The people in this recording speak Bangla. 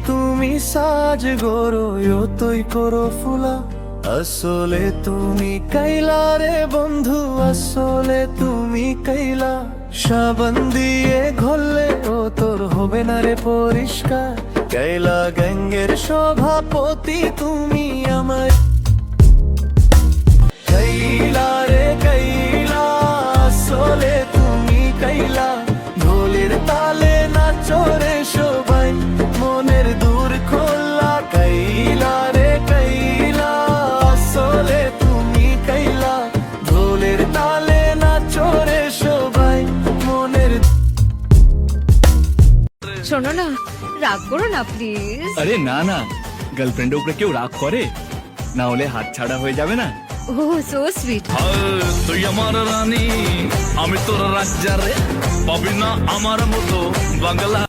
তুমি সাজ গরো তুই করো ফুলা আসলে তুমি কাইলা রে বন্ধু আসলে তুমি কাইলা সাবান দিয়ে ঘললে ও তোর হবে না রে পরিষ্কার কাইলা গ্যাংয়ের সভাপতি তুমি আমার কাইলা রে কাইলা আসলে তুমি কাইলা ঢোলের তালে নাচো রে সবাই মনের দূর খোলা কাইলা রে কাইলা আসলে তুমি কাইলা ঢোলের তালে নাচো রে সবাই মনের শোনো না, রাগ করো না প্লিজ। আরে না না, গার্লফ্রেন্ডের উপরে কেউ রাগ করে? না হলে হাত ছাড়া হয়ে যাবে না। ও সো সুইট। তুই আমার রানী, আমি তোর রাজ্জারে, পাবি না আমার মতো বাংলা।